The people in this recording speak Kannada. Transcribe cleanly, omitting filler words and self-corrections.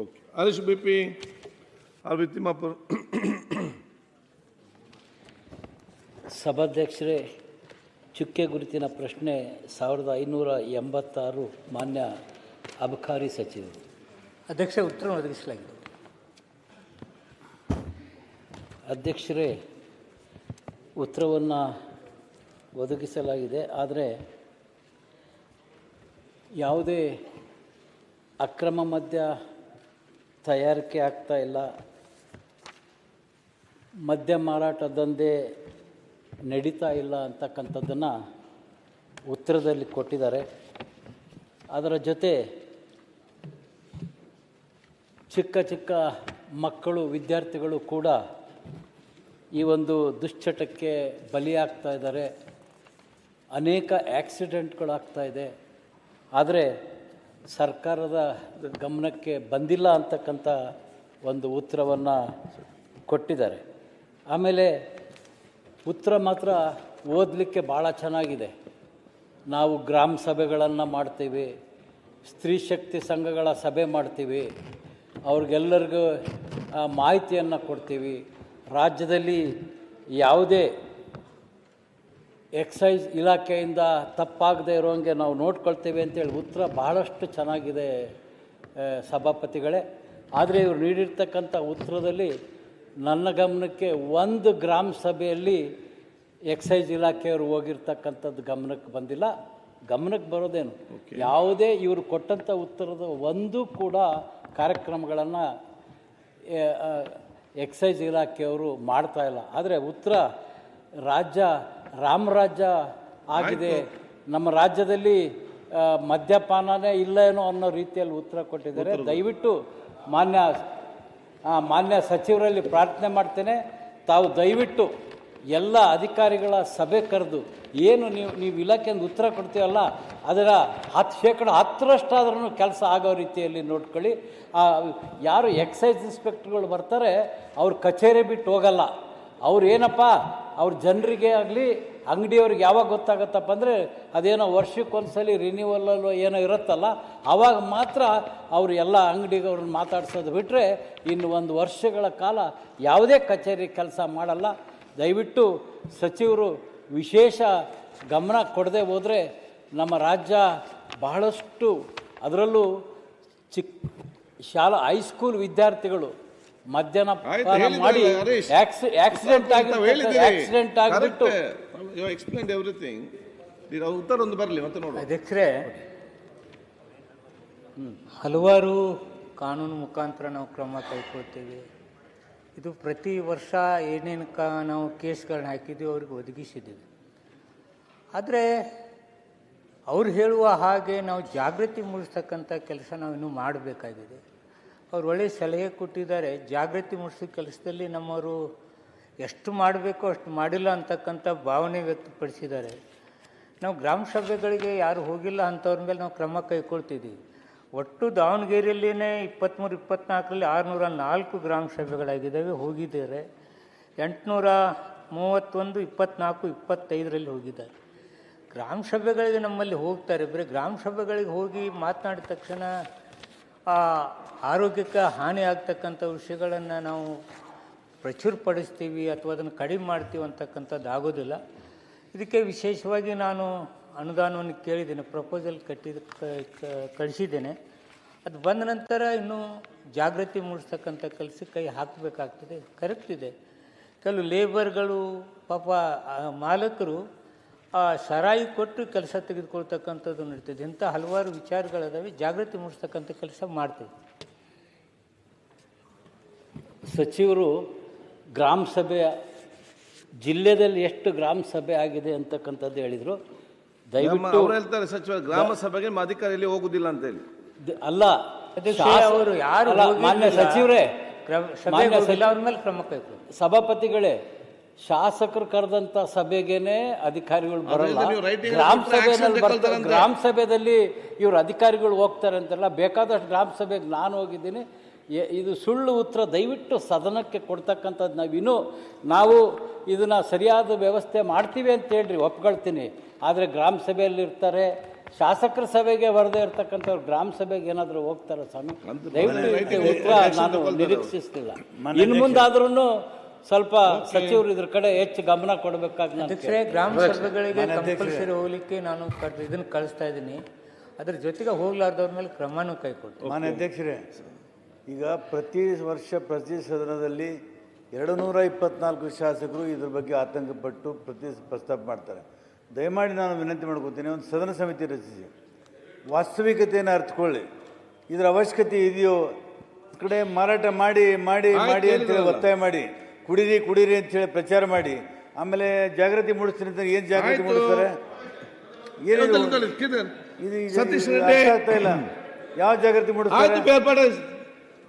Okay. Harish BP R Timmapur. ಸಭಾಧ್ಯಕ್ಷರೇ, ಚುಕ್ಕೆ ಗುರುತಿನ ಪ್ರಶ್ನೆ 1586 ಮಾನ್ಯ ಅಬಕಾರಿ ಸಚಿವರು. ಅಧ್ಯಕ್ಷ, ಉತ್ತರ ಒದಗಿಸಲಾಗಿದೆ. ಅಧ್ಯಕ್ಷರೇ, ಉತ್ತರವನ್ನು ಒದಗಿಸಲಾಗಿದೆ. ಆದರೆ ಯಾವುದೇ ಅಕ್ರಮ ಮದ್ಯ ತಯಾರಿಕೆ ಆಗ್ತಾ ಇಲ್ಲ, ಮದ್ಯ ಮಾರಾಟ ದಂಧೆ ನಡೀತಾ ಇಲ್ಲ ಅಂತಕ್ಕಂಥದ್ದನ್ನು ಉತ್ತರದಲ್ಲಿ ಕೊಟ್ಟಿದ್ದಾರೆ. ಅದರ ಜೊತೆ ಚಿಕ್ಕ ಚಿಕ್ಕ ಮಕ್ಕಳು, ವಿದ್ಯಾರ್ಥಿಗಳು ಕೂಡ ಈ ಒಂದು ದುಶ್ಚಟಕ್ಕೆ ಬಲಿಯಾಗ್ತಾ ಇದ್ದಾರೆ. ಅನೇಕ ಆಕ್ಸಿಡೆಂಟ್ಗಳಾಗ್ತಾ ಇದೆ. ಆದರೆ ಸರ್ಕಾರದ ಗಮನಕ್ಕೆ ಬಂದಿಲ್ಲ ಅಂತಕ್ಕಂಥ ಒಂದು ಉತ್ತರವನ್ನು ಕೊಟ್ಟಿದ್ದಾರೆ. ಆಮೇಲೆ ಉತ್ತರ ಮಾತ್ರ ಓದಲಿಕ್ಕೆ ಭಾಳ ಚೆನ್ನಾಗಿದೆ. ನಾವು ಗ್ರಾಮ ಸಭೆಗಳನ್ನು ಮಾಡ್ತೀವಿ, ಸ್ತ್ರೀ ಶಕ್ತಿ ಸಂಘಗಳ ಸಭೆ ಮಾಡ್ತೀವಿ, ಅವ್ರಿಗೆಲ್ಲರಿಗೂ ಮಾಹಿತಿಯನ್ನು ಕೊಡ್ತೀವಿ, ರಾಜ್ಯದಲ್ಲಿ ಯಾವುದೇ ಎಕ್ಸೈಸ್ ಇಲಾಖೆಯಿಂದ ತಪ್ಪಾಗದೇ ಇರೋಂಗೆ ನಾವು ನೋಡ್ಕೊಳ್ತೇವೆ ಅಂತೇಳಿ ಉತ್ತರ ಬಹಳಷ್ಟು ಚೆನ್ನಾಗಿದೆ ಸಭಾಪತಿಗಳೇ. ಆದರೆ ಇವರು ನೀಡಿರ್ತಕ್ಕಂಥ ಉತ್ತರದಲ್ಲಿ ನನ್ನ ಗಮನಕ್ಕೆ ಒಂದು ಗ್ರಾಮ ಸಭೆಯಲ್ಲಿ ಎಕ್ಸೈಸ್ ಇಲಾಖೆಯವರು ಹೋಗಿರ್ತಕ್ಕಂಥದ್ದು ಗಮನಕ್ಕೆ ಬಂದಿಲ್ಲ. ಗಮನಕ್ಕೆ ಬರೋದೇನು, ಯಾವುದೇ ಇವರು ಕೊಟ್ಟಂಥ ಉತ್ತರದ ಒಂದು ಕೂಡ ಕಾರ್ಯಕ್ರಮಗಳನ್ನು ಎಕ್ಸೈಸ್ ಇಲಾಖೆಯವರು ಮಾಡ್ತಾ ಇಲ್ಲ. ಆದರೆ ಉತ್ತರ ರಾಜ್ಯ ರಾಮರಾಜ್ಯ ಆಗಿದೆ, ನಮ್ಮ ರಾಜ್ಯದಲ್ಲಿ ಮದ್ಯಪಾನನೇ ಇಲ್ಲ ಏನೋ ಅನ್ನೋ ರೀತಿಯಲ್ಲಿ ಉತ್ತರ ಕೊಟ್ಟಿದ್ದಾರೆ. ದಯವಿಟ್ಟು ಮಾನ್ಯ ಸಚಿವರಲ್ಲಿ ಪ್ರಾರ್ಥನೆ ಮಾಡ್ತೇನೆ, ತಾವು ದಯವಿಟ್ಟು ಎಲ್ಲ ಅಧಿಕಾರಿಗಳ ಸಭೆ ಕರೆದು ಏನು ನೀವು ಇಲಾಖೆಯಿಂದ ಉತ್ತರ ಕೊಡ್ತೀವಲ್ಲ ಅದರ 10% ಕೆಲಸ ಆಗೋ ರೀತಿಯಲ್ಲಿ ನೋಡ್ಕೊಳ್ಳಿ. ಯಾರು ಎಕ್ಸೈಸ್ ಇನ್ಸ್ಪೆಕ್ಟರ್ಗಳು ಬರ್ತಾರೆ ಅವ್ರು ಕಚೇರಿ ಬಿಟ್ಟು ಹೋಗಲ್ಲ. ಅವ್ರು ಏನಪ್ಪ, ಅವ್ರ ಜನರಿಗೆ ಆಗಲಿ ಅಂಗಡಿಯವ್ರಿಗೆ ಯಾವಾಗ ಗೊತ್ತಾಗತ್ತಪ್ಪ ಅಂದರೆ ಅದೇನೋ ವರ್ಷಕ್ಕೊಂದ್ಸಲಿ ರಿನ್ಯೂವಲ್ಲೋ ಏನೋ ಇರುತ್ತಲ್ಲ, ಆವಾಗ ಮಾತ್ರ ಅವರು ಎಲ್ಲ ಅಂಗಡಿಗವ್ರನ್ನ ಮಾತಾಡ್ಸೋದು ಬಿಟ್ಟರೆ ಇನ್ನು 1 ವರ್ಷಗಳ ಕಾಲ ಯಾವುದೇ ಕಚೇರಿ ಕೆಲಸ ಮಾಡಲ್ಲ. ದಯವಿಟ್ಟು ಸಚಿವರು ವಿಶೇಷ ಗಮನ ಕೊಡದೆ ಹೋದರೆ ನಮ್ಮ ರಾಜ್ಯ ಬಹಳಷ್ಟು, ಅದರಲ್ಲೂ ಶಾಲಾ ಹೈಸ್ಕೂಲ್ ವಿದ್ಯಾರ್ಥಿಗಳು ಮದ್ಯಪಾನ ಮಾಡಿ ಆಕ್ಸಿಡೆಂಟ್ ಆಗಿಬಿಟ್ಟು ಉತ್ತರ ಒಂದು ಬರಲಿ ಮತ್ತೆ ನೋಡಿ. ಅಧ್ಯಕ್ಷರೇ, ಹಲವಾರು ಕಾನೂನು ಮುಖಾಂತರ ನಾವು ಕ್ರಮ ಕೈಗೊಳ್ತೇವೆ. ಇದು ಪ್ರತಿ ವರ್ಷ ಏನೇನು ನಾವು ಕೇಸ್ಗಳನ್ನ ಹಾಕಿದ್ದೀವಿ ಅವ್ರಿಗೆ ಒದಗಿಸಿದ್ದೀವಿ. ಆದರೆ ಅವ್ರು ಹೇಳುವ ಹಾಗೆ ನಾವು ಜಾಗೃತಿ ಮೂಡಿಸ್ತಕ್ಕಂಥ ಕೆಲಸ ನಾವು ಇನ್ನೂ ಮಾಡಬೇಕಾಗಿದೆ. ಅವ್ರು ಒಳ್ಳೆಯ ಸಲಹೆ ಕೊಟ್ಟಿದ್ದಾರೆ. ಜಾಗೃತಿ ಮೂಡಿಸೋ ಕೆಲಸದಲ್ಲಿ ನಮ್ಮವರು ಎಷ್ಟು ಮಾಡಬೇಕೋ ಅಷ್ಟು ಮಾಡಿಲ್ಲ ಅಂತಕ್ಕಂಥ ಭಾವನೆ ವ್ಯಕ್ತಪಡಿಸಿದ್ದಾರೆ. ನಾವು ಗ್ರಾಮ ಸಭೆಗಳಿಗೆ ಯಾರು ಹೋಗಿಲ್ಲ ಅಂಥವ್ರ ಮೇಲೆ ನಾವು ಕ್ರಮ ಕೈಗೊಳ್ತಿದ್ದೀವಿ. ಒಟ್ಟು ದಾವಣಗೆರೆಯಲ್ಲಿಯೇ 23-24ರಲ್ಲಿ 604 ಗ್ರಾಮ ಸಭೆಗಳಾಗಿದ್ದಾವೆ, ಹೋಗಿದ್ದಾರೆ. 831, 24, 25ರಲ್ಲಿ ಹೋಗಿದ್ದಾರೆ. ಗ್ರಾಮ ಸಭೆಗಳಿಗೆ ನಮ್ಮಲ್ಲಿ ಹೋಗ್ತಾರೆ. ಬರೀ ಗ್ರಾಮ ಸಭೆಗಳಿಗೆ ಹೋಗಿ ಮಾತನಾಡಿದ ತಕ್ಷಣ ಆರೋಗ್ಯಕ್ಕೆ ಹಾನಿ ಆಗ್ತಕ್ಕಂಥ ವಿಷಯಗಳನ್ನು ನಾವು ಪ್ರಚುರಪಡಿಸ್ತೀವಿ ಅಥವಾ ಅದನ್ನು ಕಡಿಮೆ ಮಾಡ್ತೀವಿ ಅಂತಕ್ಕಂಥದ್ದು ಆಗೋದಿಲ್ಲ. ಇದಕ್ಕೆ ವಿಶೇಷವಾಗಿ ನಾನು ಅನುದಾನವನ್ನು ಕೇಳಿದ್ದೇನೆ, ಪ್ರಪೋಸಲ್ ಕಳಿಸಿದ್ದೇನೆ. ಅದು ಬಂದ ನಂತರ ಇನ್ನೂ ಜಾಗೃತಿ ಮೂಡಿಸ್ತಕ್ಕಂಥ ಕೆಲಸಕ್ಕೆ ಕೈ ಹಾಕಬೇಕಾಗ್ತದೆ. ಕರೆಕ್ಟ್ ಇದೆ, ಕೆಲವು ಲೇಬರ್ಗಳು ಪಾಪ ಮಾಲಕರು ಸರಾಯಿ ಕೊಟ್ಟು ಕೆಲಸ ತೆಗೆದುಕೊಳ್ತಕ್ಕಂಥದ್ದು ನಡೀತದೆ. ಇಂಥ ಹಲವಾರು ವಿಚಾರಗಳಿದಾವೆ, ಜಾಗೃತಿ ಮೂಡಿಸ್ತಕ್ಕಂಥ ಕೆಲಸ ಮಾಡ್ತೀವಿ. ಸಚಿವರು ಗ್ರಾಮ ಸಭೆಯ ಜಿಲ್ಲೆಯಲ್ಲಿ ಎಷ್ಟು ಗ್ರಾಮ ಸಭೆ ಆಗಿದೆ ಅಂತಕ್ಕಂಥದ್ದು ಹೇಳಿದರು. ದಯವಿಟ್ಟು ಹೇಳ್ತಾರೆ ಸಚಿವ ಗ್ರಾಮ ಸಭೆಗೆ ಅಧಿಕಾರಿಯಲ್ಲಿ ಹೋಗುದಿಲ್ಲ ಅಂತ ಹೇಳಿ. ಅಲ್ಲ, ಅವರು ಯಾರು ಮಾನ್ಯ ಸಚಿವರೇ, ಸಭಾಪತಿಗಳೇ, ಶಾಸಕರು ಕರೆದಂತ ಸಭೆಗೇನೆ ಅಧಿಕಾರಿಗಳು ಬರಲ್ಲ. ಗ್ರಾಮ ಸಭೆಯಲ್ಲಿ ಇವರು ಅಧಿಕಾರಿಗಳು ಹೋಗ್ತಾರೆ ಅಂತೆಲ್ಲ ಬೇಕಾದಷ್ಟು ಗ್ರಾಮ ಸಭೆಗೆ ನಾನು ಹೋಗಿದ್ದೀನಿ. ಇದು ಸುಳ್ಳು ಉತ್ತರ. ದಯವಿಟ್ಟು ಸದನಕ್ಕೆ ಕೊಡ್ತಕ್ಕಂಥದ್ದು ನಾವು ಇದನ್ನು ಸರಿಯಾದ ವ್ಯವಸ್ಥೆ ಮಾಡ್ತೀವಿ ಅಂತ ಹೇಳ್ರಿ, ಒಪ್ಕೊಳ್ತೀನಿ. ಆದರೆ ಗ್ರಾಮ ಸಭೆಯಲ್ಲಿ ಇರ್ತಾರೆ, ಶಾಸಕರ ಸಭೆಗೆ ಬರದೇ ಇರ್ತಕ್ಕಂಥವ್ರು ಗ್ರಾಮ ಸಭೆಗೆ ಏನಾದರೂ ಹೋಗ್ತಾರ ಸ್ವಾಮಿ? ದಯವಿಟ್ಟು ಇದಕ್ಕೆ ಉತ್ತರ ನಾನು ನಿರೀಕ್ಷಿಸ್ತಿಲ್ಲ. ಇನ್ನು ಮುಂದಾದ್ರೂ ಸ್ವಲ್ಪ ಸಚಿವರು ಇದ್ರ ಕಡೆ ಹೆಚ್ಚು ಗಮನ ಕೊಡಬೇಕಾಗಿ ಅಧ್ಯಕ್ಷರೇ, ಗ್ರಾಮ ಸಭೆಗಳಿಗೆ ಕಂಪಲ್ಸರಿ ಹೋಗ್ಲಿಕ್ಕೆ ನಾನು ಇದನ್ನು ಕಳಿಸ್ತಾ ಇದ್ದೀನಿ. ಅದ್ರ ಜೊತೆಗೆ ಹೋಗ್ಲಾರ್ದವ್ರ ಮೇಲೆ ಕ್ರಮನೂ ಕೈಗೊಳ್ತೀನಿ. ಮಾನ್ಯ ಅಧ್ಯಕ್ಷರೇ, ಈಗ ಪ್ರತಿ ವರ್ಷ ಪ್ರತಿ ಸದನದಲ್ಲಿ 224 ಶಾಸಕರು ಇದ್ರ ಬಗ್ಗೆ ಆತಂಕಪಟ್ಟು ಪ್ರಸ್ತಾಪ ಮಾಡ್ತಾರೆ. ದಯಮಾಡಿ ನಾನು ವಿನಂತಿ ಮಾಡ್ಕೊತೀನಿ, ಒಂದು ಸದನ ಸಮಿತಿ ರಚಿಸಿ, ವಾಸ್ತವಿಕತೆಯನ್ನು ಅರ್ಥಕೊಳ್ಳಿ. ಇದರ ಅವಶ್ಯಕತೆ ಇದೆಯೋ, ಕಡೆ ಮಾರಾಟ ಮಾಡಿ ಮಾಡಿ ಮಾಡಿ ಅಂತೇಳಿ ಒತ್ತಾಯ ಮಾಡಿ, ಕುಡೀರಿ ಅಂತೇಳಿ ಪ್ರಚಾರ ಮಾಡಿ, ಆಮೇಲೆ ಜಾಗೃತಿ ಮೂಡಿಸ್ತೀನಿ ಅಂತ ಏನು ಜಾಗೃತಿ ಮೂಡಿಸ್ತಾರೆ? ಏನು ಸತೀಶ್ ರೆಡ್ಡಿ ಆಗ್ತಾ ಇಲ್ಲ. ಯಾವ ಜಾಗೃತಿ ಮೂಡಿಸ್ತಾರೆ?